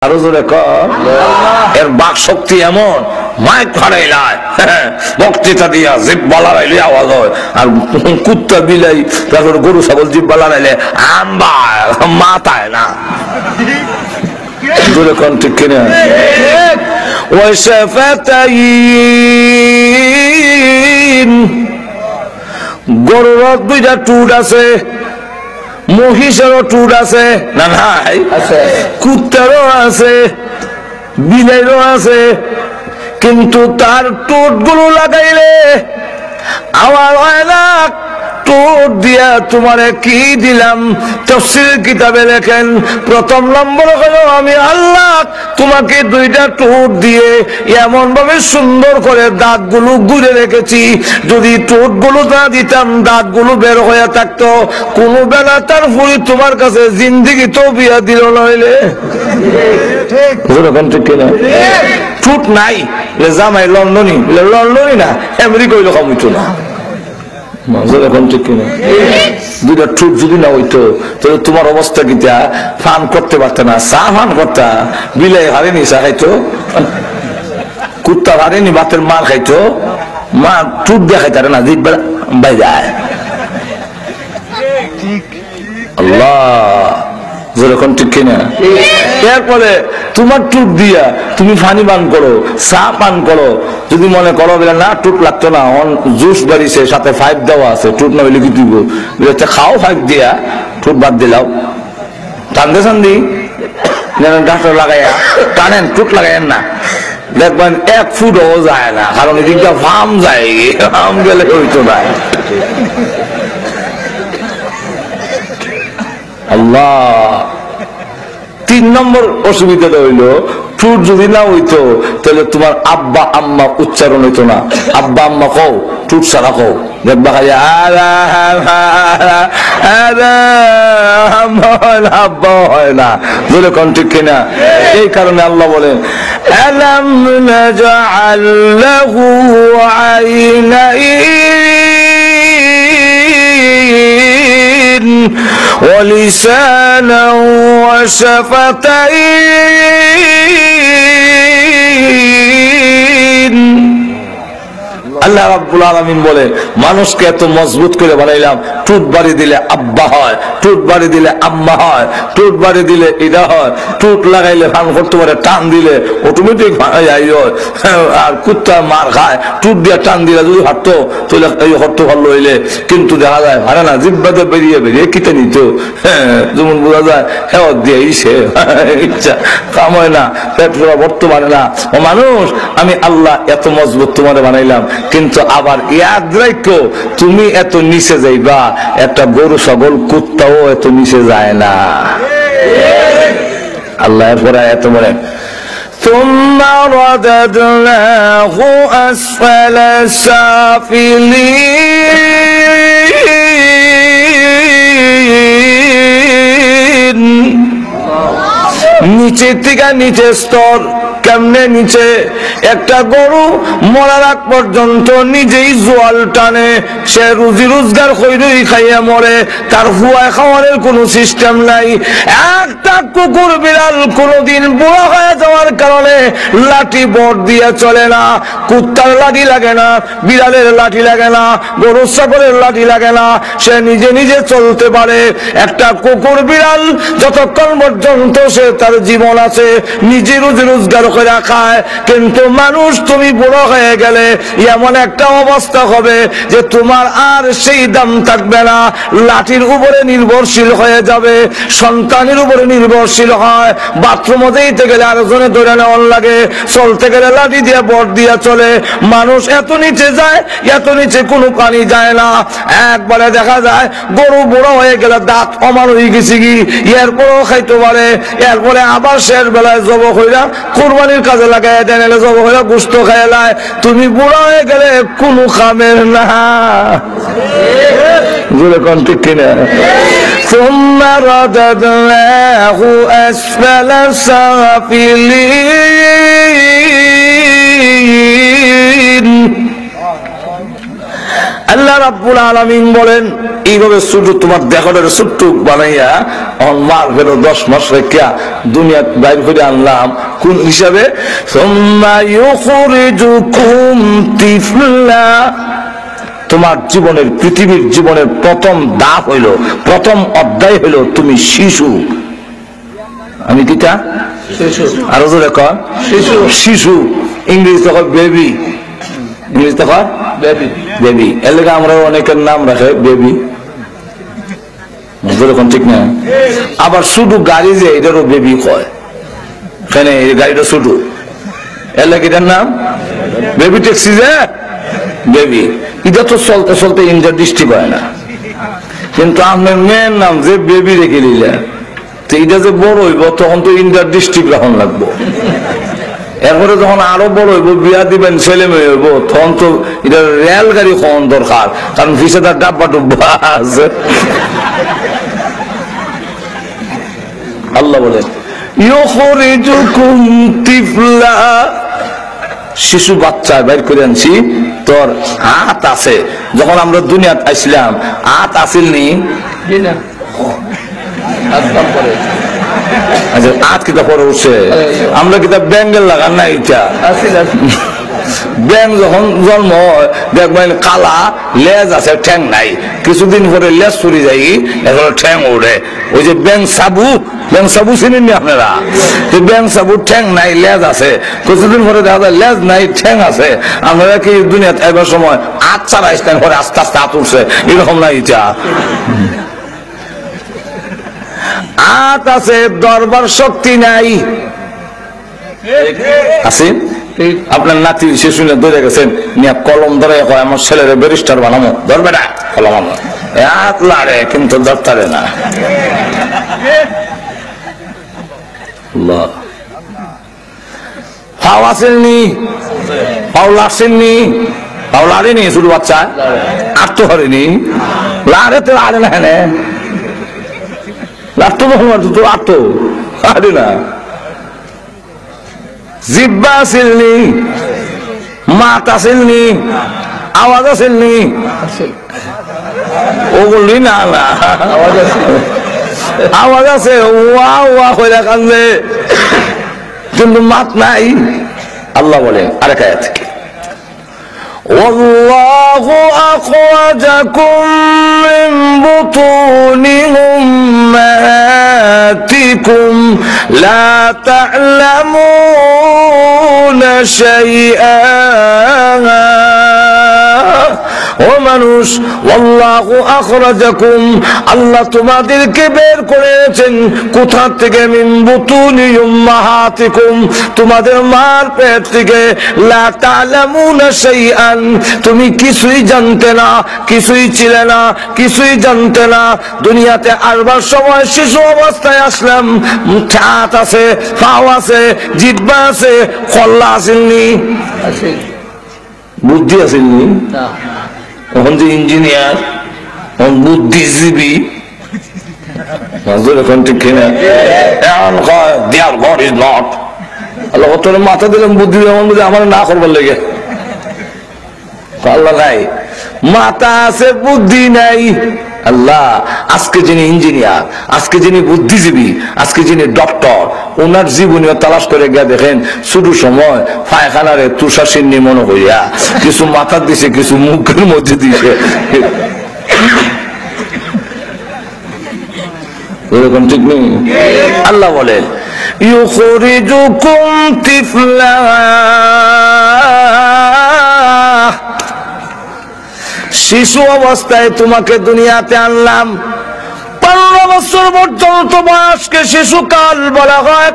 আরো জোরে কর। এর বাক শক্তি এমন, মাইক ফাড়াইলায় বক্তৃতা দিয়া জিব্বা লড়াইলে আওয়াজ হয়, আর কুত্তা বিলাই তারপর গরু ছাগল জিব্বা লড়াইলে আম্বা মাথায় না। জোরে কোন ঠিক কিনা? ওই শাফাতাইন, গরুর দুইটা টুট আছে, মহিষেরও টুট আছে না নাই? কুত্তারও আছে, বিলাইরও আছে, কিন্তু তার টুট গুলো লাগাইলে আমার হয় না। টুট দিয়া তোমারে কি দিলাম? তাফসীরের কিতাবে লেখেন, প্রথম নম্বর হলো আমি আল্লাহ তোমাকে দুইটা টুট দিয়ে এমন ভাবে সুন্দর করে দাঁতগুলো গুড়ে রেখেছি, যদি টুটগুলো না দিতাম দাঁতগুলো বের হয়ে থাকতো, কোনো বেলা তার ফুরি তোমার কাছে জিন্দিগি তো বিয়া দিল নইলে। টুট নাই জামাই লন্ডনী, লন্ডনী না আমেরিকা হইলো কম হইতো না। দুইটা ঠুট যদি না হইতো তাহলে তোমার অবস্থা কিটা? ফান করতে পারত না, চা ফান করতা, বিলাই হারেনি চা খাইতো, কুত্তা হারেনি ভাতের মার খাইতো, মা ঠুট দিয়ে খাইতারে না, জিভ বাই যায়। আল্লাহ যেরকম ঠিক কিনা? এরপরে তোমার টুট দিয়া তুমি পানি পান করো, চা পান করো, যদি মনে করো না টুট লাগতো না, জুস বাড়িছে সাথে 5 দেওয়া আছে, টুট না হইলে কি দিব, খাও 5 দিয়া টুট বাদ দিলাও, টানতে চান্দি ডাক্তার লাগাইয়া টানেন, টুট লাগাইয়েন না, দেখবেন 1 ফুটও যায় না, কারণ এদিকটা ফার্ম যায়, ফার্ম গেলে হইতো না। আল্লাহ 3 নম্বর অসুবিধাটা হইলো, টুট যদি না হইতো তাহলে তোমার আব্বা আম্মা উচ্চারণ হইতো না। আব্বা আম্মা কও, টুট সারা কও, দেখবা খালি আব্বা হয় না। বলে কোন ঠিক কিনা? এই কারণে আল্লাহ বলেন আলাম নাজআল লাহু আইনাইন ولسانا وشفتين। আল্লাহ রাব্বুল আলামিন বলে মানুষকে এত মজবুত করে বানাইলাম, টুট বাড়ি দিলে আব্বা হয়, টুট বাড়ি দিলে আম্মা হয়, টুট বাড়ি দিলে এটা হয়, টুট লাগাইলে ফান করতে পারে, টান দিলে অটোমেটিক হয়। আর কুত্তা মার খায়, টুট দিয়ে টান দিলে যদি হাঁটতো তাহলে এই হট্ট ভালো হইলে, কিন্তু দেখা যায় হারে না, জিব্বাতে বেরিয়ে বেরিয়ে কিতে নিত, যেমন বোঝা যায় হ্যাঁ দিয়ে ইসে ইচ্ছা কাম হয় না, পেট পুরা বর্তমানে না। ও মানুষ, আমি আল্লাহ এত মজবুত তোমারে বানাইলাম, কিন্তু আবার ইয়াদ রাখো তুমি এত নিচে যাইবা, একটা গরু ছাগল কুত্তাও এত নিচে যায় না। আল্লাহ এরপরে এত বলে ثم رددناه أسفل سافلين। নিচে থেকে নিচে স্তর, কেমনে নিচে? একটা গরু মরার আগ পর্যন্ত নিজেই জোয়াল টানে, সে রুজি রোজগার কইরই খাইয়া মরে, তার হুয়ায় খাওয়ারের কোনো সিস্টেম নাই। একটা কুকুর বিড়াল কোনোদিন বুড়া হয়ে যাওয়ার কারণে লাঠি বট দিয়ে চলে না, কুত্তার লাঠি লাগে না, বিড়ালের লাঠি লাগে না, গরু ছাগলের লাঠি লাগে না, সে নিজে নিজে চলতে পারে। একটা কুকুর বিড়াল যতক্ষণ পর্যন্ত সে তার জীবন আছে নিজে রুজি রোজগার করে খায়, কিন্তু মানুষ তুমি বুড়ো হয়ে গেলে এমন একটা অবস্থা হবে যে তোমার আর সেই দাম থাকবে না, লাঠির উপরে নির্ভরশীল হয়ে যাবে, সন্তানের উপরে নির্ভরশীল হয়, বাথরুমে যেতে গেলে আরেকজনে ধরে নেওয়ার লাগে, চলতে গেলে লাঠি দিয়ে বট দিয়ে চলে। মানুষ এত নিচে যায়, এত নিচে কোনো পানি যায় না। একবারে দেখা যায় গরু বুড়ো হয়ে গেলে দাঁত অমার হয়ে গেছে কি, এরপরও খাইতে পারে, এরপরে আবার শেষ বেলায় জব হইলা কুরবানির কাজে লাগাই দেন, এলে জব হইলা গুস্ত খাইলায়। তুমি বুড়া হয়ে গেলে কোনো কামের না। যেরকম ঠিক কিনা? ثم رددناه أسفل سافلين। আল্লাহ রাব্বুল আলামিন বলেন এইভাবে ছোট তোমার দেহটারে ছোট্ট বানাইয়া মার ফেলো 10 মাস রেখা দুনিয়া বাইর করে আনলাম কোন হিসাবে তোমার জীবনের পৃথিবীর জীবনের প্রথম ধাপ হইল, প্রথম অধ্যায় হইল তুমি শিশু। আমি কিটা আরো জোরে কর শিশু। শিশু ইংরেজি তখন বেবি, ইংরেজি তখন বেবি। বেবি এর লেগে আমরা অনেকের নাম রাখে বেবি, যেরকম ঠিক না। আবার শুধু গাড়ি যে এটারও বেবি কয়, কেন এই গাড়িটা শুধু এর লেগে এটার নাম বেবি। ট্যাক্সি যে বেবি, এটা তো চলতে চলতে ইন্ডিয়ার ডিস্ট্রিক্ট হয় না, কিন্তু আপনার মেয়ের নাম যে বেবি রেখে দিলে তো এটা যে বড় হইব তখন তো ইন্ডিয়ার ডিস্ট্রিক্ট রাখন লাগবো। এরপরে যখন আরো বড় হইব, বিয়া দিবেন, ছেলে মেয়ে হইব, তখন তো এটা রেলগাড়ি হওয়ার দরকার, কারণ ভিসাদার ডাব্বা ডুব্বা আছে। আল্লাহ বলে শিশু বাচ্চা বাইর করে আনছি, তোর হাত আছে। যখন আমরা দুনিয়াতে আসলাম হাত আসিল নি, আচ্ছা হাত কিতা পরে উঠছে, আমরা কিতা ব্যাঙ্গেল লাগান না, এটা ব্যাং যখন জন্ম হয় দেখবেন কালা লেজ আছে, ঠ্যাং নাই, কিছুদিন পরে লেজ চুরি যাই, এখন ঠ্যাং উঠে। ওই যে ব্যাং সাবু, ব্যাং সাবু চিনেন আপনারা? ব্যাং সাবু ঠ্যাং নাই লেজ আছে, কিছুদিন পরে দেখা যায় লেজ নাই ঠ্যাং আছে। আপনারা কি দুনিয়াতে এবার সময় হাত ছাড়া আসতেন, পরে আস্তে আস্তে হাত উঠছে, এরকম না এটা। হাত আছে, দরবার শক্তি নাই। আছে আপনার নাতি সে শুনে ধরে গেছেন, নিয়ে কলম ধরে কয় আমার ছেলের ব্যারিস্টার বানাবো, ধরবে না কলম, আমার হাত লাড়ে কিন্তু ধরতারে না। পাও আসেননি, পাও লাড়ছেননি, পাও লাড়েনি, শুধু বাচ্চা আর তো হরেনি, লাড়ে তো লাড়ে না, হ্যাঁ লাড়তো তো আটতো আরে না। জিব্বা আসেননি, মাত আসেননি, আওয়াজ আসেননি, ওগুলি না না আওয়াজ আছে, ওয়া ওয়া হইলা কান্দে, কিন্তু মাত নাই। আল্লাহ বলে আরেক আয়াত থেকে والله أخرجكم من بطون أمهاتكم لا تعلمون شيئا ও মানুষ, আল্লাহু আখরাজাকুম, আল্লাহ তোমাদেরকে বের করেছেন কোথা থেকে? মিন বুতুনি উম্মাহাতিকুম, তোমাদের মার পেট থেকে। লা তা'লামুনা শাইআন, তুমি কিছুই জানতে না, কিছুই ছিলে না, কিছুই জানতে না। দুনিয়াতে আসবার সময় শিশু অবস্থায় আসলাম, হাত আছে, পাও আছে, জিহ্বা আছে, কল্লা আসেননি, বুদ্ধি আসেননি। এখন যে ইঞ্জিনিয়ার, বুদ্ধিজীবী, এখন ঠিক কিনা? আল্লাহ মাথা দিলাম বুদ্ধি, আমার না করবার লেগে। আল্লাহ নাই, মাথা আছে বুদ্ধি নাই। আল্লাহ আজকে যিনি ইঞ্জিনিয়ার, আজকে যিনি বুদ্ধিজীবী, আজকে যিনি ডক্টর, ওনার জীবনীয় তালাশ করে গিয়া দেখেন শুরু সময় পায়খানারে তুষার সিন্নি মনে হইয়া কিছু মাথার দিছে, কিছু মুখের মধ্যে দিছে, এরকম ঠিক নেই। আল্লাহ বলেন ইউখরিজুকুম তিফলা, শিশু অবস্থায় তোমাকে দুনিয়াতে আনলাম। 15 বছর পর্যন্ত বয়সকে শিশুকাল বলা হয়।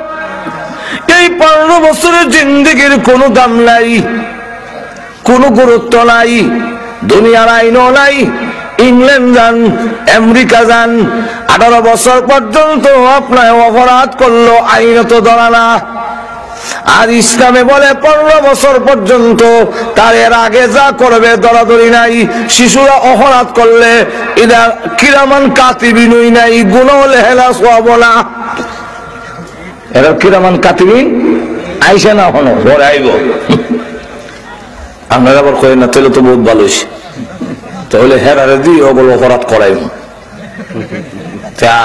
এই 15 বছরের জিন্দেগির কোনো দাম নাই, কোনো গুরুত্ব নাই, দুনিয়ার আইনও নাই। ইংল্যান্ড যান, আমেরিকা যান, 18 বছর পর্যন্ত আপনার অপরাধ করলো আইনত ধরা না। আর ইসলামে বলে 15 বছর পর্যন্ত, তার এর আগে যা করবে দরাদরি নাই। শিশুরা অপরাধ করলে এরা কিরামান কাতিবিনই নাই, গুনাহ লেহেলা সওয়াব না। এরা কিরামান কাতিবিন আইসা না, হনো পরে আইব। আপনারা আবার কই না, তাহলে তো বহুত ভালো হইছে। তাহলে হেরারে দিয়ে ওগুলো অপরাধ করাই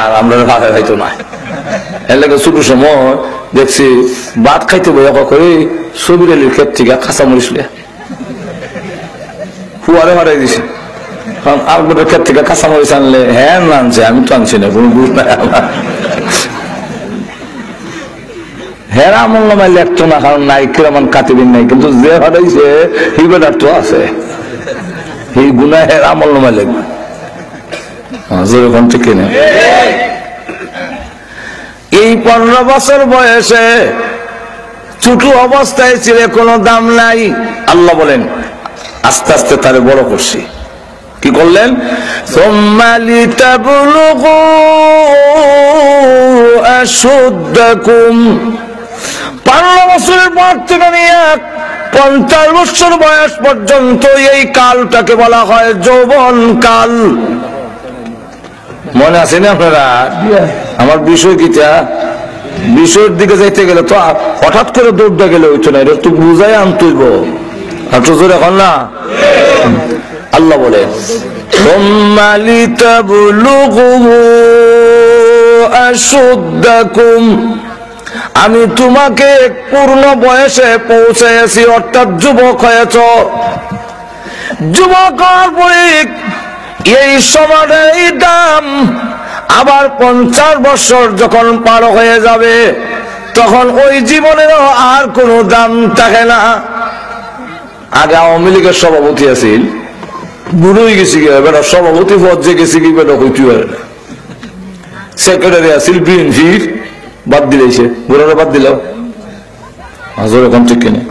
আর আমরা ভাবে হয়তো না। এর লাগে ছোট সময় দেখছি ভাত খাইতে বই করে ছবির আলীর ক্ষেত থেকে কাঁচা মরিচ ফুয়ারে মারাই দিছে। আপনাদের ক্ষেত থেকে কাঁচা মরিচ আনলে হ্যাঁ আনছে, আমি তো আনছি না, কোনো বুঝ নাই আমার। হেরা আমল নামায় লেখতো না, কারণ নাই কিরামান কাতিবিন নাই, কিন্তু যে হারাইছে এই বেটার তো আছে, এই গুণা হেরা আমল নামায় লেখবে। যেরকম ঠিক না, এই 15 বছর বয়সে ছোট অবস্থায় ছিল, কোনো দাম নাই। আল্লাহ বলেন আস্তে আস্তে তারে বড় করছি। কি করলেন? সুম্মা লিতাবলুগু আশুদ্দাকুম, 15 বছরের পর থেকে নিয়ে 50 বছর বয়স পর্যন্ত এই কালটাকে বলা হয় যৌবন কাল। মনে আছে না আপনারা? আমার বিষয় কিটা, বিষয়ের দিকে যাইতে গেলে তো হঠাৎ করে দৌড়তে গেলে হইতো না, এটা তো বুঝাই আনতইব। একটু জোরে এখন না। আল্লাহ বলে সুম্মা লিতাবলুগু আশুদ্দাকুম, আমি তোমাকে পূর্ণ বয়সে পৌঁছেছি, অর্থাৎ যুবক হয়েছ। যুবক হওয়ার পরে এই সমাজের দাম আবার 50 বছর যখন পার হয়ে যাবে, তখন ওই জীবনেরও আর কোনো দাম থাকে না। আগে আওয়ামী লীগের সভাপতি আছিল, বুড়োই গেছি গিয়ে বেটা সভাপতি পদ যে গেছি কি বেটা হইতে পারে না। সেক্রেটারি আছিল বিএনপির, বাদ দিলেছে, বুড়োরা বাদ দিল। হাজর এখন ঠিক কিনে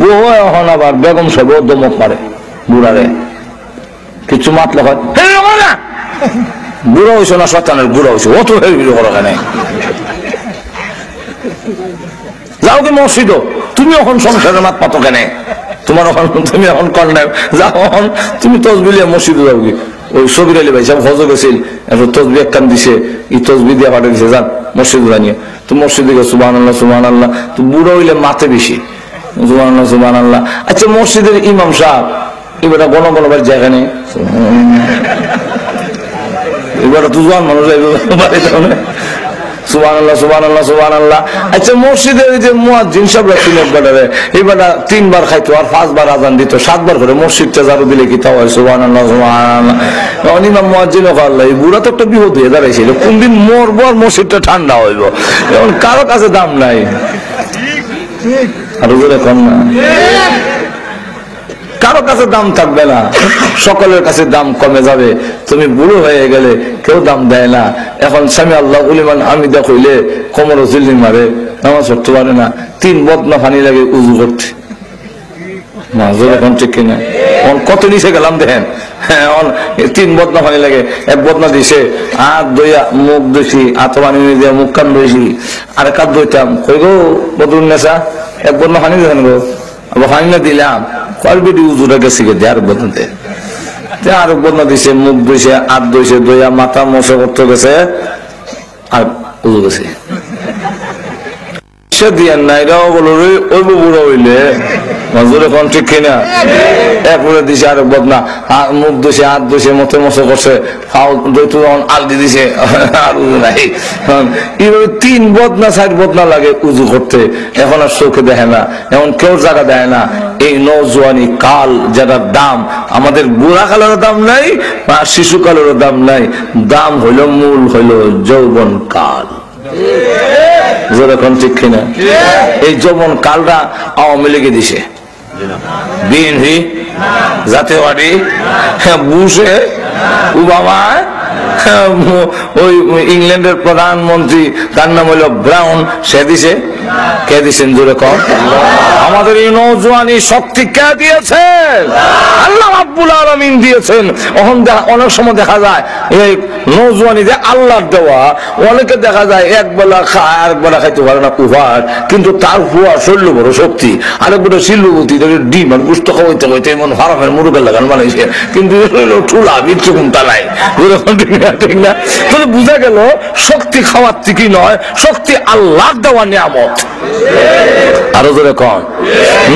বউ এখন আবার বেগম সব দমক মারে বুড়ারে, কিছু মাতলে হয় বুড়ো হয়েছ না শতানের বুড়ো হয়েছে, অত হেরবিড়ি করো কেন? যাও কি মসজিদ, তুমি এখন সংসারের মাত পাতো কেন? তোমার এখন তুমি এখন কর না, যাও এখন তুমি তসবিলিয়া মসজিদে যাও কি। ওই সবির আলী ভাই সব হজ গেছিল, এখন তসবি এক কান দিছে, এই তসবি দিয়ে পাঠিয়ে দিছে, যান মসজিদ বানিয়ে। তো মসজিদে গেছে সুবহানাল্লাহ সুবহানাল্লাহ, তো বুড়ো হইলে মাথে বেশি সুবহানাল্লাহ সুবহানাল্লাহ। আচ্ছা মসজিদের ইমাম সাহেব এবার গণ গণবার জায়গা নেই, এবার তো জোয়ান মানুষ সুবহানাল্লাহ সুবহানাল্লাহ সুবহানাল্লাহ। আচ্ছা মসজিদের যে মুয়াজ্জিন সাহেব রাখছিলেন বেটারে, এই বেটা 3 বার খাইতো আর 5 বার আজান দিত, 7 বার করে মসজিদটা ঝাড়ু দিলে কি তাও হয় সুবহানাল্লাহ সুবহানাল্লাহ। ইমাম মুয়াজ্জিন আল্লাহ, এই বুড়া তো একটা বিপদ হয়ে দাঁড়াইছিল, কোনদিন মরবো আর মসজিদটা ঠান্ডা হইব, এখন কারো কাছে দাম নাই। আর ওদের কম না, কারো কাছে দাম থাকবে না, সকলের কাছে দাম কমে যাবে। তুমি বুড়ো হয়ে গেলে কেউ দাম দেয় না। এখন সামি আল্লাহ উলিমান হামিদা কইলে কোমর জিল্লি মারে, নামাজ পড়তে পারে না, 3 বদনা পানি লাগে উজু করতে। এখন ঠিক কিনা, কত নিচে গেলাম দেখেন, 3 বদনা পানি লাগে, 1 বদনা দিছে হাত দইয়া মুখ দইছি, হাত পানি দিয়ে মুখ কান দইছি, আর কাত দইতাম, কই গো বদরুন নেশা 1 বদনা পানি দেখেন গো, আবার পানি না দিলাম কলবিটি উজুটা গেছি গে আর বদনাতে, আর বদনা দিছে, মুখ দইছে, হাত দইছে, দইয়া মাথা মশা করতে গেছে আর উজু গেছে। সে দিয়ার না, এটাও বলো ওই বুড়ো হইলে মজুর এখন ঠিক কিনা, একবারে দিছে আর বদনা, মুখ দইছে, হাত দইছে, মতে মশা করছে, আলদি দিছে আর উজু নাই। এইভাবে 3 বদনা 4 বদনা লাগে উজু করতে, এখন আর চোখে দেখে না, এখন কেউ জায়গা দেয় না। এই নওজোয়ানি কাল যেটার দাম, আমাদের বুড়া কালেরও দাম নাই আর শিশুকালেরও দাম নাই, দাম হইল মূল হইল যৌবন কাল। যেরকম ঠিক কিনা, এই যৌবন কালটা আওয়ামী লীগে দিছে, বিএনপি, জাতীয় পার্টি, বুশে, ওবামা, ওই ইংল্যান্ডের প্রধানমন্ত্রী তার নাম হইল ব্রাউন, সে দিছে। কে দিচ্ছেন জোরে কম? আমাদের এই নওজোয়ানি শক্তি কে দিয়েছেন? আল্লাহ রাব্বুল আলামিন দিয়েছেন। অনেক সময় দেখা যায় এই নওজোয়ানি যে আল্লাহর দেওয়া, অনেকে দেখা যায় এক বেলা খায় আরেক বেলা খাইতে পারে না কুফার, কিন্তু তার হুয়া শৈল্য বড় শক্তি, আরেক বেলা শিল্লবতী ডিম আর গুস্ত খাওয়াইতে খাইতে এমন হারামের মুরুগের লাগান বানাইছে, কিন্তু ঠুলা বিচ্ছুকুম তালাই। ঠিক না? তাহলে বুঝা গেল শক্তি খাওয়ার থেকে নয়, শক্তি আল্লাহর দেওয়া নিয়ামত। আরো জোরে কন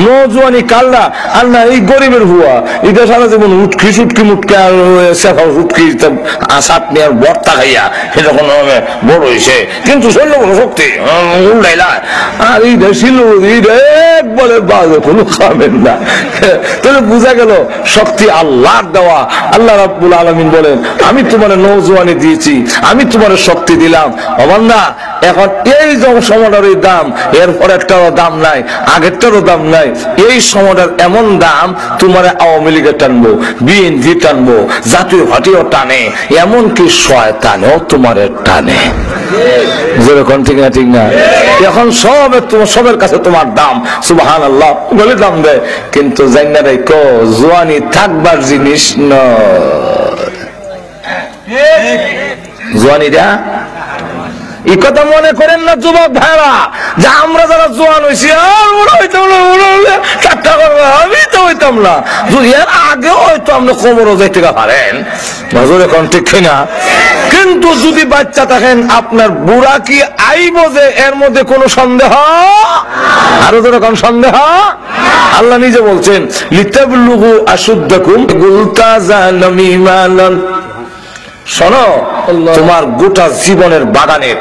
নৌজওয়ানি কালরা আর না এই গরিবের হুয়া এটা সারা জীবন উটকি সুটকি মুটকি আর শেফা উটকি চাটনি আর বর্তা খাইয়া এরকম বড় হয়েছে কিন্তু শৈল কোনো শক্তি উল্লাইলা আর এইটা ছিল এইটা একবারে বাজে কোনো খাবেন না। তাহলে বোঝা গেল শক্তি আল্লাহর দেওয়া। আল্লাহ রাব্বুল আলামিন বলেন আমি তোমার নৌজওয়ানি দিয়েছি, আমি তোমার শক্তি দিলাম। অবান্দা এখন এই সময়টার দাম এরপর একটারও দাম নাই, আগেরটারও দাম নাই। এই সময়টার এমন দাম তোমার আওয়ামী লীগের টানবো, বিএনপি টানবো, জাতীয় পার্টিও টানে, এমনকি শয়তানেও তোমার টানে। যেরকম ঠিক না ঠিক না? এখন সবের কাছে তোমার দাম সুবহানাল্লাহ বলে দাম দেয়, কিন্তু জান্নাত রাখো জওয়ানি থাকবার জিনিস নয়। জওয়ানিটা এই কথা মনে করেন না যুবক ভাইরা যে আমরা যারা জোয়ান হয়েছি আর ওরা হইতাম না, চারটা করবো আমি তো হইতাম না, যদি এর আগে হয়তো আমরা কোমরও যাইতে পারেন এখন ঠিক কিনা। কিন্তু যদি বাচ্চা থাকেন আপনার বুড়া কি আইব যে এর মধ্যে কোনো সন্দেহ? আরো যেরকম সন্দেহ আল্লাহ নিজে বলছেন লিতাবলুগু আশুদ্দাকুম গুলতাজানামিমালান। শোনো তোমার গোটা জীবনের বাগানের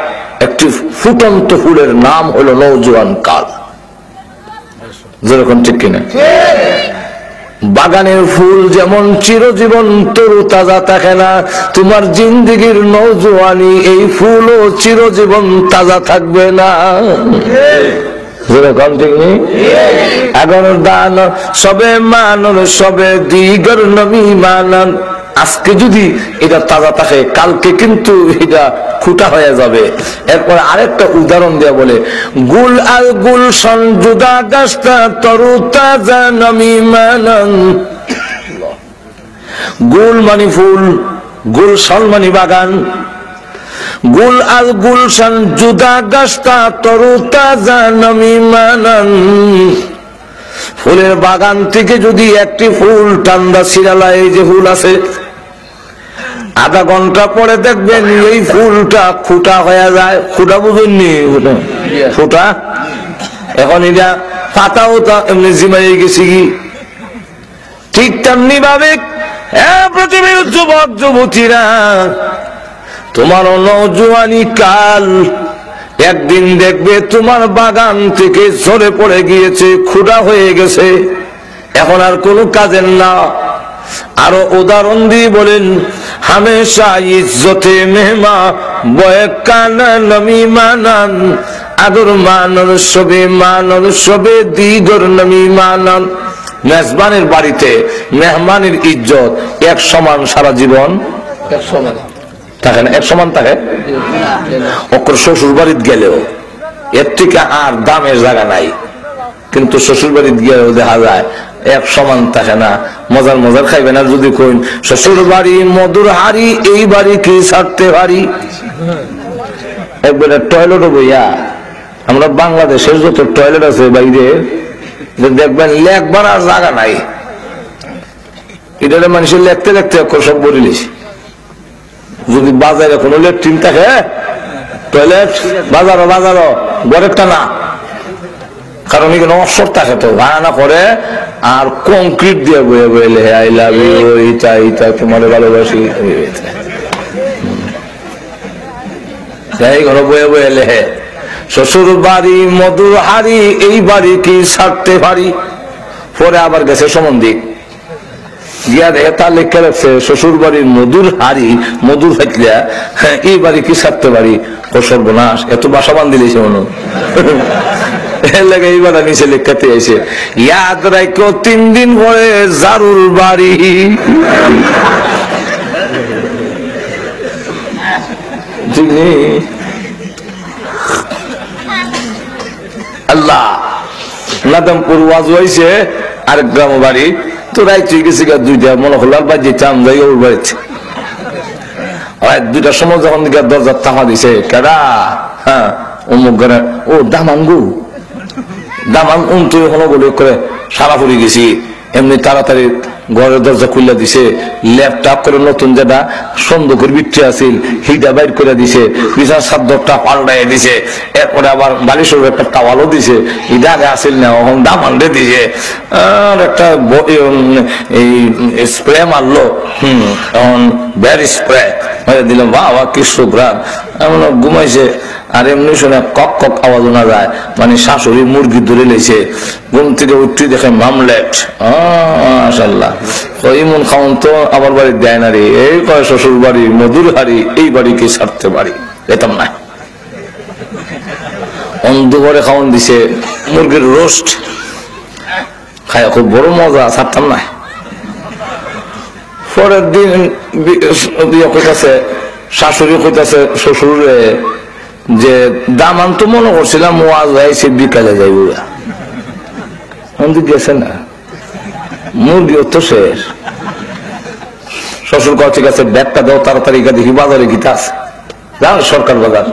একটি ফুটন্ত ফুলের নাম হলো নওজোয়ান কাল। যেরকম ঠিক কিনা? বাগানের ফুল যেমন চিরজীবন তরু তাজা থাকে না, তোমার জিন্দেগির নওজোয়ানি এই ফুলও চিরজীবন তাজা থাকবে না। যেরকম ঠিক নেই? এখন দান সবে মানন সবে দিগর নবী মানান। আজকে যদি এটা তাজা থাকে কালকে কিন্তু এটা ফুটা হয়ে যাবে। এরপর আরেকটা উদাহরণ দেয়া বলে গুল আল গুলশন জুদা গাছটা তরু তাজা নমিমানান। গুল মানে ফুল, গুলশন মানে বাগান। গুল আল গুলশন জুদা গাছটা তরু তাজা নমিমানান। ফুলের বাগান থেকে যদি একটি ফুল টান্দা শিরালা এই যে ফুল আছে, আধা ঘন্টা পরে দেখবেন এই ফুলটা ফুটা হয়ে যায়। ফুটা বুঝেননি? ফুটা এখন এটা পাতাও তা এমনি জিমাই গেছে কি। ঠিক তেমনি ভাবে পৃথিবীর যুবক যুবতীরা তোমার নওজোয়ানি কাল একদিন দেখবে তোমার বাগান থেকে ঝরে পড়ে গিয়েছে, খুঁড়া হয়ে গেছে, এখন আর কোনো কাজের না। আরো উদাহরণ দিয়ে বলেন হামেশা ইজ্জতে মেহমা বয়ে কানা নমি মানান। আদর মানন সবে দিগর নমি মানান। মেজবানের বাড়িতে মেহমানের ইজ্জত এক সমান সারা জীবন এক সমান থাকে না, এক সমান থাকে। ওর শ্বশুর বাড়িতে গেলেও এর থেকে আর দামের জায়গা নাই, কিন্তু শ্বশুর বাড়িতে গিয়েও দেখা যায় এক সমান থাকে না। মজার মজার খাইবে না যদি কইন শ্বশুর বাড়ি মধুর হাড়ি, এই বাড়ি কি ছাড়তে পারি। একবারে টয়লেটও বইয়া আমরা বাংলাদেশের যত টয়লেট আছে বাইরে দেখবেন লেখবার আর জায়গা নাই। এটা মানুষের লেখতে লেখতে সব বলিস। যদি বাজারে কোনো লেট্রিন থাকে টয়লেট বাজারও ঘরেরটা না, কারণ এখানে অবসর থাকে তো বানানা করে আর কংক্রিট দিয়ে বয়ে বয়ে লেহে আই লাভ ইউ ইটা ইটা তোমার ভালোবাসি ঘরে বয়ে বয়ে লেহে। শ্বশুর বাড়ি মধুর হাড়ি, এই বাড়ি কি ছাড়তে পারি। পরে আবার গেছে সম্বন্ধিক গিয়া দেখে তার লেখা রাখছে শ্বশুর বাড়ির মধুর হাড়ি মধুর ফাইতলা, হ্যাঁ এই বাড়ি কি ছাড়তে পারি। ও সর্বনাশ, এত বাসা বান্ধিলেছে মনে এই বাড়া নিচে লেখাতে এসে ইয়াদ রাখো 3 দিন পরে জারুল বাড়ি। ঠিক নেই? আল্লাহ নাদমপুর ওয়াজ হয়েছে আরেক গ্রাম বাড়ি তো রাইতে গেছি দুইটা মনে হল বাজে চাম যাই ওর বাড়িতে। 2টার সময় যখন দরজার তামা দিছে কেডা, হ্যাঁ অমুক ঘরে ও দামাঙ্গু দামান তুই হলো বলে করে সারা পড়ে গেছি। এমনি তাড়াতাড়ি ঘরের দরজা খুলে দিছে, ল্যাপটপ করে নতুন যেটা সন্দুকের ভিতরে আছিল হিটা বাইর করে দিছে, বিছানার চাদরটা পাল্টাই দিছে, এরপরে আবার বালিশের একটা টাওয়ালও দিছে, এটা আগে আসিল না এখন দামান্ডে দিছে, আর একটা এই স্প্রে মারলো, এখন ব্যাড স্প্রে দিল, বাবা কি সুগ্রাম, এমন ঘুমাইছে। আর এমনি শুনে কক কক আওয়াজ শোনা যায়, মানে শাশুড়ি মুরগি ধরে লেছে, ঘুম থেকে উঠতে দেখে মামলেট, মাশাআল্লাহ ইমন খাওন তো আমার বাড়ি দেয় না রে, এই কয় শ্বশুর বাড়ি মধুর হাড়ি, এই বাড়িকে ছাড়তে পারি যেতাম না। অন্ধকারে খাওয়ান দিছে মুরগির রোস্ট, খায় খুব বড় মজা, ছাড়তাম না। পরের দিন কইতাছে শাশুড়ি, কইতাছে শ্বশুরে যে দামান তো মনে করছিলাম ওয়াজ হয়েছে বিকালে যাইব, গেছে না, মুরগিও তো শেষ। শ্বশুর কয় ঠিক আছে ব্যাগটা দাও তাড়াতাড়ি, দেখি বাজারে গীতা আছে, যান সরকার বাজার,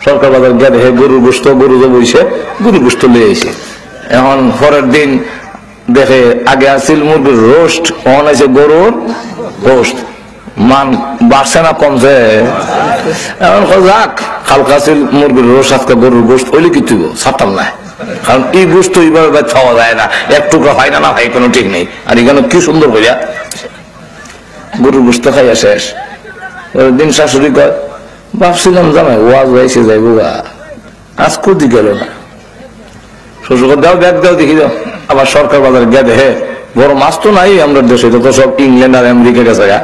সরকার বাজার গিয়ে দেখে গরুর গোস্ত, গরু যে বইছে গরুর গোস্ত লিয়ে এসে। এখন পরের দিন দেখে আগে আসছিল মুরগির রোস্ট, অন আছে গরুর রোস্ট, মান বাড়ছে না কমছে? এখন যাক হালকা ছিল মুরগির রোস্ট, আজকে গরুর গোস্ত হইলে কি তুই ছাড়তাম না, কারণ এই গোস্ত এইভাবে খাওয়া যায় না, এক টুকরা হয় না, না ভাই কোনো ঠিক নেই। আর এখানে কি সুন্দর হইয়া গরুর গোস্ত খাইয়া শেষ। দিন শাশুড়ি কয় ভাবছিলাম জামাই ওয়াজ হয়েছে যাইব গা, আজ কোদি গেল না। শ্বশুর দাও ব্যাগ দাও দেখি দাও, আবার সরকার বাজার গিয়ে দেখে বড় মাছ তো নাই আমরা দেশে, তো সব ইংল্যান্ড আর আমেরিকা গেছে গা,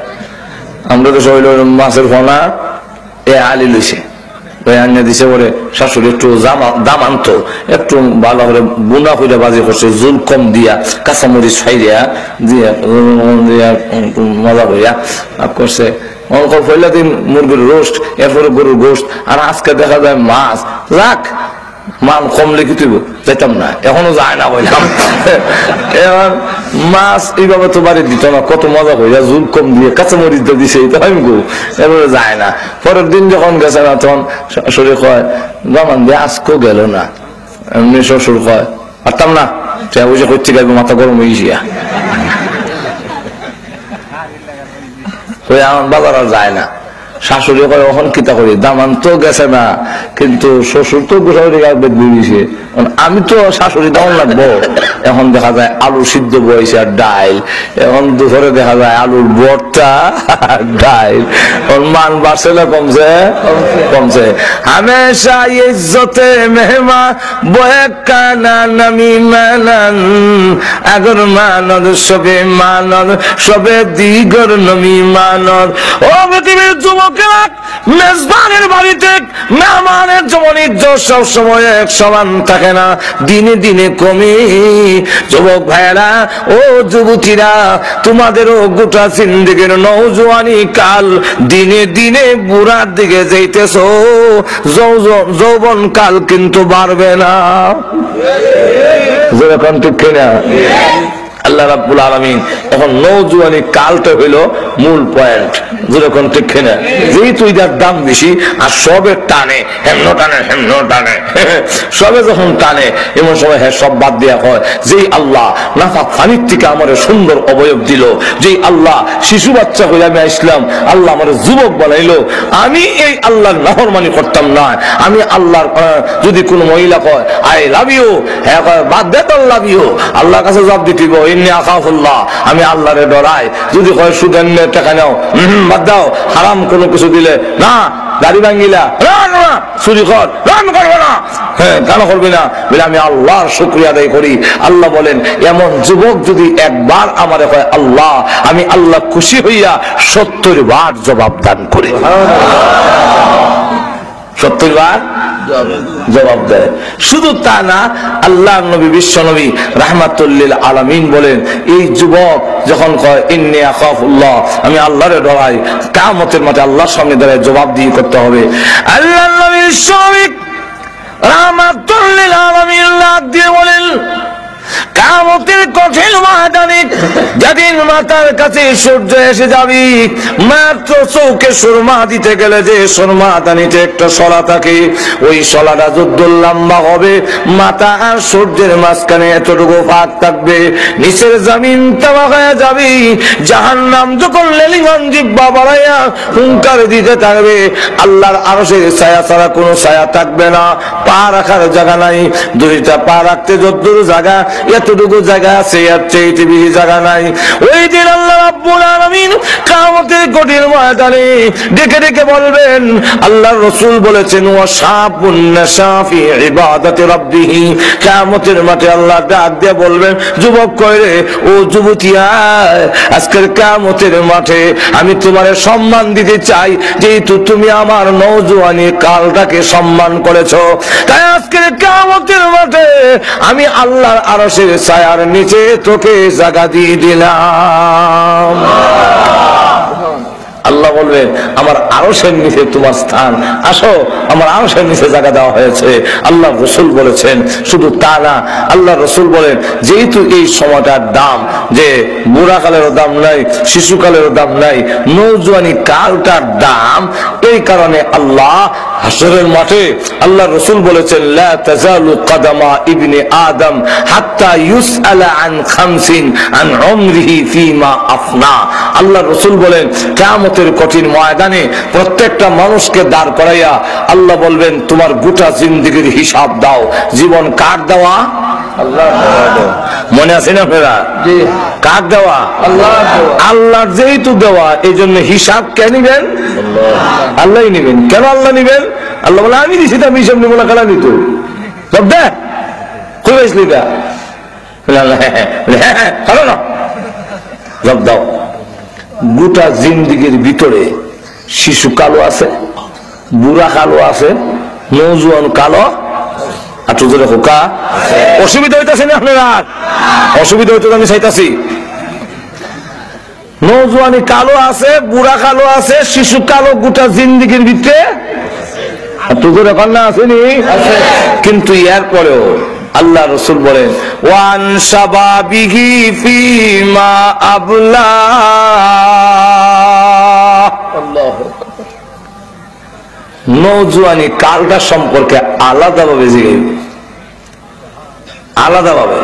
আমরা দেশে হইল মাছের ফোনা এ আলি লইছে আনিয়ে দিছে। বলে শাশুড়ি একটু দাম আনতো, একটু ভালো করে বুনা করে বাজি করছে, জুল কম দিয়া কাঁচামরিচ ফাইয়া দিয়া মজা করিয়া করছে। পয়লা দিন মুরগির রোস্ট, এরপরে গরুর গোস্ত, আর আজকে দেখা যায় মাছ। রাখ মান কমলে কি তুই যেতাম না, এখনো যায় না বললাম। এবার মাছ এইভাবে তো বাড়ি দিত না, কত মজা করিয়া জুল কম দিয়ে কাঁচামরিচ দিছে, আমি গো এবারে যায় না। পরের দিন যখন গেছে না তখন শ্বশুর কয় জামান দিয়ে আজকেও গেল না। এমনি শ্বশুর কয় পারতাম না, বুঝে করতে গেল মাথা গরম হয়ে গিয়া, আমার বাজার আর যায় না। শাশুড়ি করে ওখান কিতা করি, দামান তো গেছে না, কিন্তু শ্বশুর তো গোসাউরি বেদ বুঝিয়েছে, আমি তো শাশুড়ি দামান লাগবো। এখন দেখা যায় আলু সিদ্ধ বয়েছে আর ডাইল, এখন দুপুরে দেখা যায় আলুর ভর্তা আর ডাইল। মান বাড়ছে না কমছে? কমছে। হামেশা ইজ্জতে মেহমা বয়ে কানা নামি মানান, আগর মানদ সবে মানদ সবে দিগর নমি মানদ। ও পৃথিবীর যুবক মেজবানের বাড়িতে মেহমানের যেমন ইজ্জত সব সময় এক সমান থাকে না, দিনে দিনে কমে। যুবক ভাইয়েরা ও যুবতীরা, তোমাদেরও গোটা জিন্দেগির নওজোয়ানি কাল দিনে দিনে বুড়ার দিকে যাইতেছ, যৌবন কাল কিন্তু বাড়বে না। যেরকম ঠিক কিনা? আল্লাহ রাব্বুল আলামিন এখন নওজোয়ানি কালটা হইল মূল পয়েন্ট, যেরকম ঠিক কিনা? যেহেতু এটার দাম বেশি আর সবে টানে, হেমনো টানে হেমনো টানে, সবে যখন টানে এমন সময় হ্যাঁ সব বাদ দেওয়া হয়। যেই আল্লাহ নাফা পানির থেকে আমার সুন্দর অবয়ব দিল, যেই আল্লাহ শিশু বাচ্চা হয়ে আমি আসলাম, আল্লাহ আমার যুবক বানাইলো, আমি এই আল্লাহর নাফরমানি করতাম না। আমি আল্লাহর যদি কোনো মহিলা কয় আই লাভ ইউ, হ্যাঁ বাদ দে তো লাভ ইউ, আল্লাহর কাছে জবাব দিতে আমি আল্লাহরে ডরাই। যদি কয় সুদের টাকা নাও, বাদ দাও, হারাম কোনো কিছু দিলে না, গাড়ি ভাঙ্গিলা চুরি কর, রান করবে না, হ্যাঁ কেন করবি না বলে আমি আল্লাহর শুকরিয়া আদায় করি। আল্লাহ বলেন এমন যুবক যদি একবার আমারে কয় আল্লাহ, আমি আল্লাহ খুশি হইয়া 70 বার জবাব দান করি। 70 বার জবাব দেয়। শুধু তা না, আল্লাহ নবী বিশ্ব নবী রাহমাতুল লিল আলামিন বলেন এই যুবক যখন কয় ইন্নী আখাফুল্লাহ, আমি আল্লাহরে ডরাই, কিয়ামতের মাঠে আল্লাহর সামনে দাঁড়িয়ে জবাব দিয়ে করতে হবে। আল্লাহ নবী বিশ্ব নবী রাহমাতুল লিল আলামিন দিয়ে বলেন কিয়ামতের কঠিন ময়দানে সেদিন মাতার কাছে সূর্য এসে যাবি, মাত্র চৌকে সুরমা দিতে গেলে যে সুরমা দানিতে একটা শলা থাকে, ওই শলাটা যত লম্বা হবে মাথা আর সূর্যের মাঝখানে এতটুকু ফাঁক থাকবে, নিচের জমিন তামা হয়ে যাবি। জাহান্নাম যখন লেলিমান জিহ্বা বাড়াইয়া হুঙ্কার দিতে থাকবে, আল্লাহর আরশের ছায়া ছাড়া কোনো ছায়া থাকবে না, পা রাখার জায়গা নাই। দুইটা পা রাখতে যতটুকু জায়গা, এতটুকু জায়গা আছে, এর চেয়ে বেশি জায়গা নাই। ওই দিন আল্লাহ রাব্বুল আলামিন কিয়ামতের কঠিন ময়দানে ডেকে ডেকে বলবেন, আল্লাহর রাসূল বলেছেন, ওয়া শাবুন নাশা ফি ইবাদাতি রাব্বিহি। কিয়ামতের মাঠে আল্লাহ ডাক দিয়ে বলবেন, যুবক কইরে, ও যুবতী আয়, আজকের কিয়ামতের মাঠে আমি তোমারে সম্মান দিতে চাই, যেহেতু তুমি আমার নওজোয়ানি কালটাকে সম্মান করেছো। তাই আজকের কিয়ামতের মাঠে আমি আল্লাহর আরশের ছায়ার নিচে তোকে জায়গা দিয়ে দিলাম। আল্লাহ বলবে, আমার আরশের নিচে তোমার স্থান, আসো, আমার আরশের নিচে জায়গা দেওয়া হয়েছে। আল্লাহ রসুল বলেছেন, শুধু তা না, আল্লাহ রসুল বলেন, যেহেতু এই সময়টার দাম, যে বুড়াকালেরও দাম নাই, শিশুকালেরও দাম নাই, নৌজওয়ানি কালটার দাম, এই কারণে আল্লাহ হাসরের মাঠে আল্লাহ রসুল বলেছেন, লা তাজালু কদমা ইবনে আদম হাত্তা ইউসআলা আন খামসিন আন উমরিহি ফীমা আফনা। আল্লাহ রসুল বলেন, কিয়ামতের কঠিন ময়দানে প্রত্যেকটা মানুষকে দাঁড় করাইয়া আল্লাহ বলবেন, তোমার গোটা জিন্দেগীর হিসাব দাও। জীবন কার দেওয়া? আল্লাহর দেওয়া। মনে আছে না আপনারা? জি। কার দেওয়া? আল্লাহর দেওয়া। আল্লাহর যেহেতু দেওয়া, এই জন্য হিসাব কে নিবেন? আল্লাহই নিবেন। কেন আল্লাহ নিবেন? আল্লাহ বলে, আমি দিছি, আমি হিসাব নিব না, খেলা নিত সব দে খুব আসলি দা, হ্যাঁ না, সব দাও। গোটা জিন্দিগির ভিতরে শিশু কালো আছে, বুড়া কালো আছে, নওজোয়ান কালো, আর তোদের হোকা। অসুবিধা হইতেছে না আপনারা? অসুবিধা হইতে আমি চাইতাছি। নওজোয়ানি কালো আছে, বুড়া কালো আছে, শিশু কালো গোটা জিন্দিগির ভিতরে, আর তোদের কন্যা আসেনি। কিন্তু এর পরেও আল্লাহ রসুল বলেন, ওয়ান শাবাবিহি ফীমা আবলা। নওজোয়ানি কালটা সম্পর্কে আলাদাভাবে জিজ্ঞেস, আলাদাভাবে।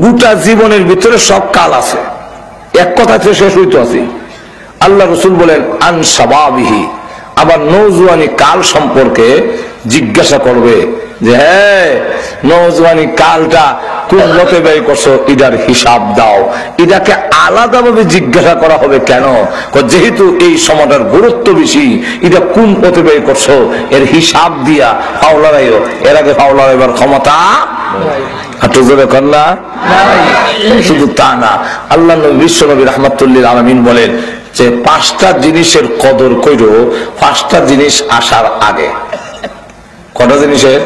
গোটা জীবনের ভিতরে সব কাল আছে, এক কথাতে শেষ হইতে আছে। আল্লাহ রসুল বলেন, আন শাবাবিহি। আবার নওজোয়ানি কাল সম্পর্কে জিজ্ঞাসা করবে যে, হ্যাঁ, নওজোয়ানি কালটা কোন মতে ব্যয় করছো, এটার হিসাব দাও। এটাকে আলাদাভাবে জিজ্ঞাসা করা হবে কেন? যেহেতু এই সময়টার গুরুত্ব বেশি, এটা কোন পথে ব্যয় করছো, এর হিসাব দিয়া ফাউলারাইও। এর আগে ফাউলারাইবার ক্ষমতা কন্যা। শুধু তা না, আল্লাহ বিশ্ব নবী রাহমাতুল্লিল আলামিন বলেন যে, 5টা জিনিসের কদর কইরো 5টা জিনিস আসার আগে। কটা জিনিসের?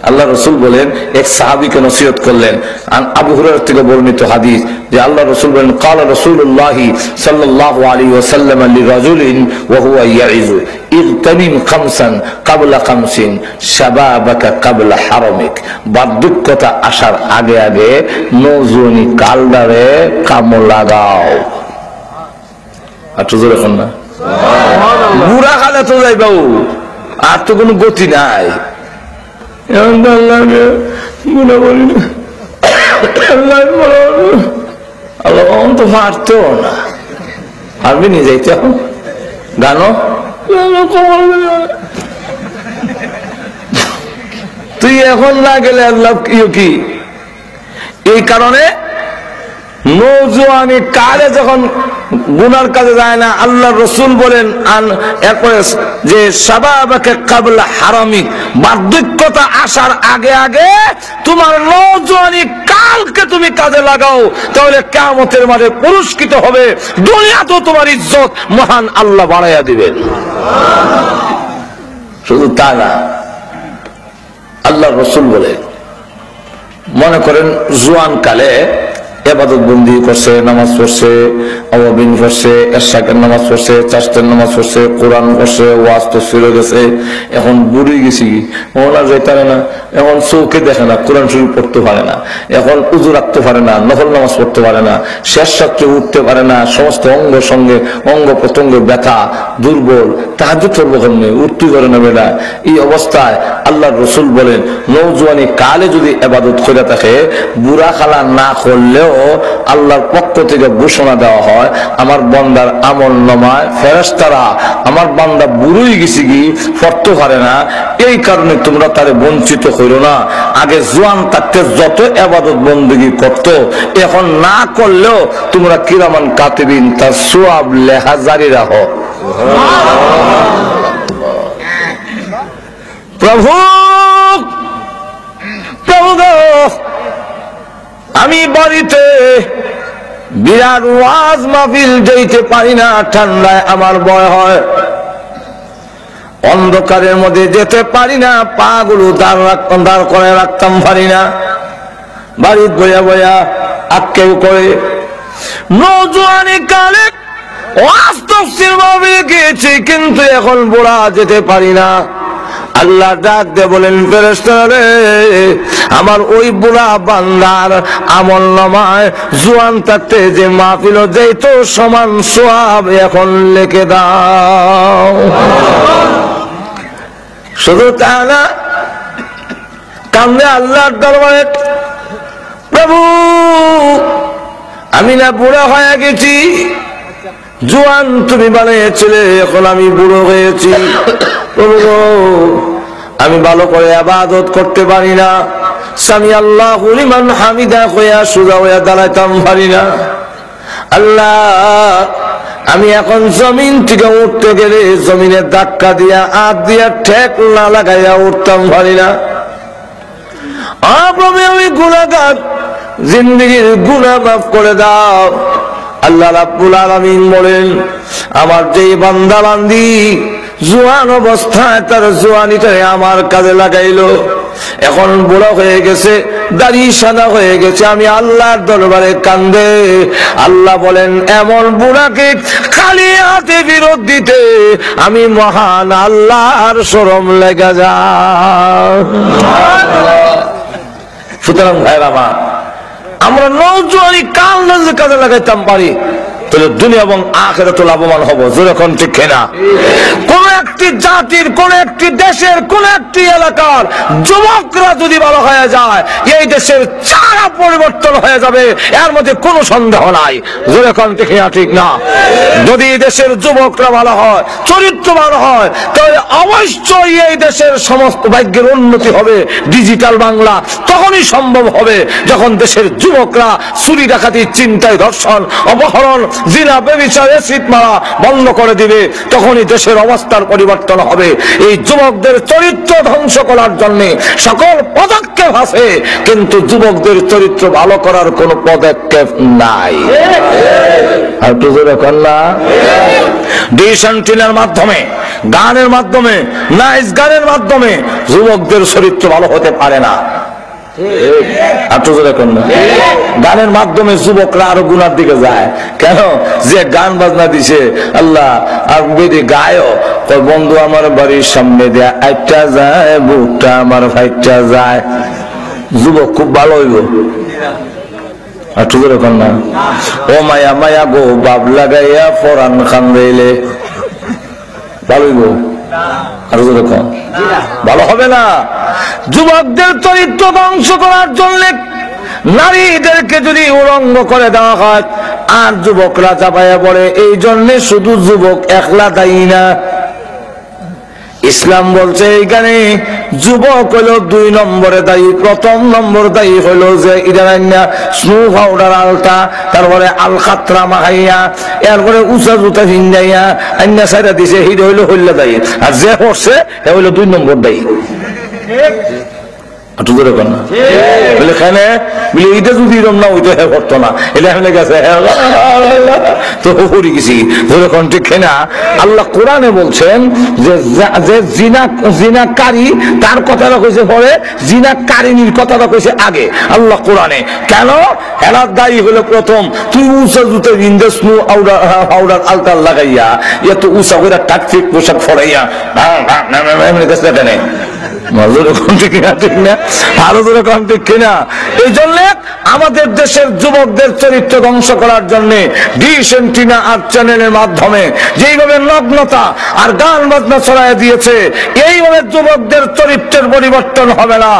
আল্লাহ রসুল বলেন, এক সাহাবীকে নসিহত করলেন। আবু হুরায়রা থেকে বর্ণিত হাদিস যে আল্লাহ রসুল বলেন, ক্বালা রাসূলুল্লাহ সাল্লাল্লাহু আলাইহি ওয়াসাল্লাম লিরাজুলিন ওয়া হুয়া ইয়াইযু ইগতানিম খামসান ক্বাবলা খামসিন শাবাবাকা ক্বাবলা হারামিক। বার্ধক্যতা আসার আগে আগে নওজোয়ানি কালদারে কাম লাগাও। আর তো জোরে এখন না, বুড়া কালে তো যাইবাও, আর তো কোনো গতি নাই। আল্লাহ তো পারতেও না, পারবি নিয়ে যাইতে এখন গানো। তুই এখন না গেলে আল্লাহ কি? এই কারণে নওজোয়ানি কালে যখন গুনার কাজে যায় না, আল্লাহ রসুল বলেন এরপরে যে শাবাবাকা ক্বাবলা হারামিক, বার্ধক্যতা আসার আগে আগে তোমার নওজোয়ানি কালকে তুমি কাজে লাগাও, তাহলে কিয়ামতের মাঠে পুরস্কৃত হবে। দুনিয়াতেও তোমার ইজ্জত মহান আল্লাহ বাড়াইয়া দিবেন। শুধু তা না, আল্লাহ রসুল বলে, মনে করেন জোয়ান কালে ইবাদত বন্দি করছে, নামাজ পড়ছে, আওয়াবিন পড়ছে, এরশাকের নামাজ পড়ছে, চাষের নামাজ পড়ছে, কোরআন পড়ছে, ওয়াজ তো ফিরে গেছে, এখন বুড়ি গেছি, ওনার যেতে পারে না, এখন চৌকে দেখে না, কোরআন শরীফ পড়তে পারে না, এখন উজু রাখতে পারে না, নফল নামাজ পড়তে পারে না, শেষ রাত্রে উঠতে পারে না, সমস্ত অঙ্গ সঙ্গে অঙ্গ প্রত্যঙ্গ ব্যথা, দুর্বল, তাহাজ্জুদ পড়বো কেমনে, উঠতে পারে না বেটা। এই অবস্থায় আল্লাহর রাসূল বলেন, নওজোয়ানি কালে যদি ইবাদত করে থাকে, বুড়া খালা না করলেও আল্লাহর পক্ষ থেকে ঘোষণা দেওয়া হয়, আমার বান্দার আমল নামায় ফেরেশতারা আমার বান্দা বুড়োই গেছে কি পড়তে পারে না, এই কারণে তোমরা তারে বঞ্চিত হইল না। আগে জোয়ান থাকতে যত ইবাদত বন্দেগী করত, এখন না করলেও তোমরা কিরামান কাতিবিন তার সওয়াব লেখা জারি রাখো। প্রভু প্রভু আমি বাড়িতে বিরাট ওয়াজ মাহফিল যাইতে পারি না, ঠান্ডায় আমার ভয় হয়, অন্ধকারের মধ্যে যেতে পারি না, পা গুলো দাঁড় করে রাখতাম পারি না, বাড়িতে বইয়া বইয়া আক্কেও করে। নওজোয়ানি কালে ওয়াজ তাফসীর ভাবে গিয়েছি, কিন্তু এখন বুড়া যেতে পারি না। আল্লাহ ডাক দে বলেন, ফেরেশতারা আমার ওই বুড়া বান্দার আমল নামায় জোয়ান থাকতে যে মাহফিল যেত সমান সওয়াব এখন লিখে দাও। শুধু তা না, কান্দে আল্লাহর দরবারে, প্রভু আমি না বুড়া হয়ে গেছি, জোয়ান তুমি বানিয়েছিলে, এখন আমি বুড়ো হয়েছি, আমি ভালো করে ইবাদত করতে পারি না, সামি আল্লাহু লিমান হামিদা কইয়া সোজা হইয়া দাঁড়াইতাম পারি না। আল্লাহ আমি এখন জমিন থেকে উঠতে গেলে জমিনে ধাক্কা দিয়া হাত দিয়া ঠেক না লাগাইয়া উঠতাম পারি না। আমি গুনাহগার, জিন্দেগীর গুনাহ মাফ করে দাও। আল্লাহ রাব্বুল আলামিন বলেন, আমার যেই বান্দা বান্দি জোয়ান অবস্থায় তার জোয়ানিটারে আমার কাজে লাগাইলো, এখন বুড়া হয়ে গেছে, দাড়ি সাদা হয়ে গেছে, আমি আল্লাহর দরবারে কান্দে। আল্লাহ বলেন, এমন বুড়াকে খালি হাতে ফেরত দিতে আমি মহান আল্লাহর শরম লেগে যায়। সুতরাং ভাইরা আমার, আমরা নওজোয়ানি কাল কাজে লাগাইতাম পারি, তাহলে দুনিয়া এবং আখিরাতে লাভবান হব। যেরকম ঠিক না, কোন একটি জাতির, কোন একটি দেশের, কোন একটি এলাকার যুবকরা যদি ভালো হয়ে যায়, এই দেশের চারা পরিবর্তন হয়ে যাবে, এর মধ্যে কোনো সন্দেহ নাই। যেরকম ঠিক না, যদি দেশের যুবকরা ভালো হয়, চরিত্র ভালো হয়, তাহলে অবশ্যই এই দেশের সমস্ত ভাগ্যের উন্নতি হবে। ডিজিটাল বাংলা তখনই সম্ভব হবে যখন দেশের যুবকরা চুরি ডাকাতি, চিন্তায়, ধর্ষণ, অপহরণ, জিনা, ব্যভিচার, এসিড মারা বন্ধ করে দিবে, তখনই দেশের অবস্থার পরিবর্তন হবে। এই যুবকদের চরিত্র ধ্বংস করার জন্য সকল পদক্ষেপ আছে, কিন্তু যুবকদের চরিত্র ভালো করার কোন পদক্ষেপ নাই। আর তো যখন না ডিসেন্টিনের মাধ্যমে, গানের মাধ্যমে, নাইস গানের মাধ্যমে যুবকদের চরিত্র ভালো হতে পারে না। গানের মাধ্যমে যুবকরা আরো গুনার দিকে যায়। কেন? যে গান বাজনা দিছে আল্লাহ, আর বেদি গায়ও বন্ধু আমার বাড়ির সামনে দেয়া একটা যায়, বুকটা আমার ফাইটটা যায়, যুবক খুব ভালো হইব। আর ঠিক এরকম না, ও মায়া মায়া গো বাপ লাগাইয়া ফরান খান রইলে ভালো হইব? আর যেরকম ভালো হবে না। যুবকদের চরিত্র ধ্বংস করার জন্য নারীদেরকে যদি উলঙ্গ করে দেওয়া হয় আর যুবকরা চাপাইয়া পড়ে, এই জন্য শুধু যুবক একলা দায়ী না। ইসলাম বলছে এইখানে যুবক হলো 2 নম্বরে দায়ী। প্রথম নম্বর দায়ী হলো যে ইদারান্না স্নো পাউডার আলতা, তারপরে আল খাতরা মাখাইয়া, এরপরে উঁচা জুতা ভিন্দাইয়া আন্না সাইডা দিছে, হিট হইলো হইলে দায়ী। আর যে করছে হে হইলো 2 নম্বর দায়ী। আল্লাহ কোরআনে বলছেন যে জিনাকারী তার কথাটা কইছে পরে, জিনাকারিনীর কথাটা কইছে আগে আল্লাহ কোরআনে। কেন? এরা দায়ী হলো প্রথম, তুই উঁচা জুতো ইন্দাসনু আউডার আলতাল লাগাইয়া এত উঁচা করে টাকফিক পোশাক ফরাইয়া এই জন্য আমাদের দেশের যুবকদের চরিত্র ধ্বংস করার জন্য ডিশ এন্টিনা আর চ্যানেলের মাধ্যমে যেইভাবে নগ্নতা আর গান বাজনা ছড়াইয়া দিয়েছে, এইভাবে যুবকদের চরিত্রের পরিবর্তন হবে না।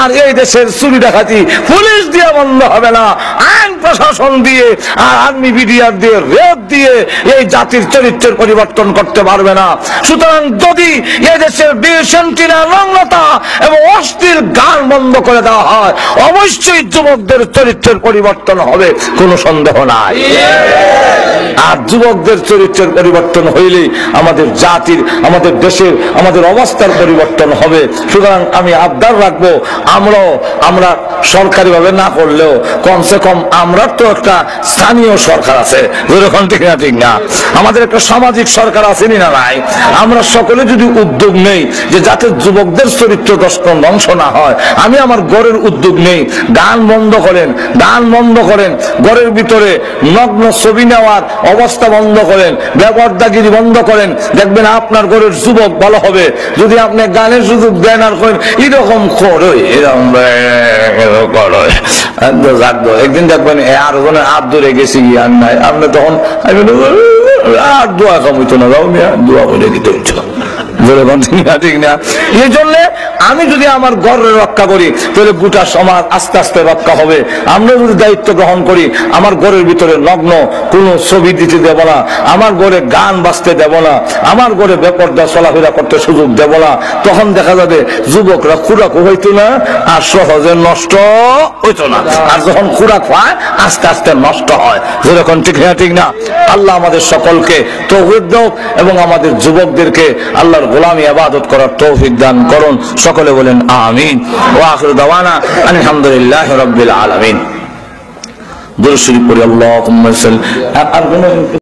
আর এই দেশের চুরি ডাকাতি পুলিশ দিয়ে বন্ধ হবে না, আইন প্রশাসন দিয়ে আর আর্মি বিডিআর দিয়ে রেপ দিয়ে এই জাতির চরিত্রের পরিবর্তন করতে পারবে না। সুতরাং যদি এই দেশের ডিশ এন্টিনা নগ্নতা এবং অশ্লীল গান বন্ধ করে দেওয়া হয়, অবশ্যই যুবকদের চরিত্রের পরিবর্তন হবে, কোনো সন্দেহ নাই। আর যুবকদের চরিত্রের পরিবর্তন হইলেই আমাদের জাতির, আমাদের দেশের, আমাদের অবস্থার পরিবর্তন হবে। সুতরাং আমি আবদার রাখবো, আমরা সরকারি ভাবে না করলেও কমসে কম আমরা তো একটা স্থানীয় সরকার আছে, যেরকম ঠিক না ঠিক না, আমাদের একটা সামাজিক সরকার আছে না নাই, আমরা সকলে যদি উদ্যোগ নেই যে যাতে যুবকদের চরিত্র ধ্বংস না হয়, আমি আমার ঘরের উদ্যোগ নেই, গান বন্ধ করেন, গান বন্ধ করেন, ঘরের ভিতরে নগ্ন ছবি নেওয়ার অবস্থা বন্ধ করেন, বেপরদাগিরি বন্ধ করেন, দেখবেন আপনার ঘরের যুবক ভালো হবে। যদি আপনি গানের সুযোগ দেন আর করেন এরকম করো এরকম করো, একদিন দেখবেন আর জনের হাত ধরে গেছি আর নাই, আপনি তখন আর দোয়া কামিত না, যাও মিয়া দোয়া করে দিতে হইতো। ঠিক না? এই জন্য আমি যদি আমার ঘরের রক্ষা করি তাহলে গোটা সমাজ আস্তে আস্তে রক্ষা হবে। আমরা যদি দায়িত্ব গ্রহণ করি, আমার ঘরের ভিতরে নগ্ন কোনো ছবি দিতে দেব না, আমার ঘরে গান বাজতে দেব না, আমার ঘরে বেপরদা চলাফেরা করতে সুযোগ দেব না, তখন দেখা যাবে যুবকরা খুরাক হইতো না আর সহজে নষ্ট হইতো না। আর যখন খুরাক হয় আস্তে আস্তে নষ্ট হয়, যেরকম ঠিক না ঠিক না? আল্লাহ আমাদের সকলকে তৌফিক দাও এবং আমাদের যুবকদেরকে আল্লাহর গোলামি ইবাদত করার তৌফিক দান করুন। সকলে বলেন আমিন। ওয়া আখিরু দাওয়ানা আলহামদুলিল্লাহি রাব্বিল আলামিন। দুরূদ শরীফ পড়ি আল্লাহুম্মা সাল্লি।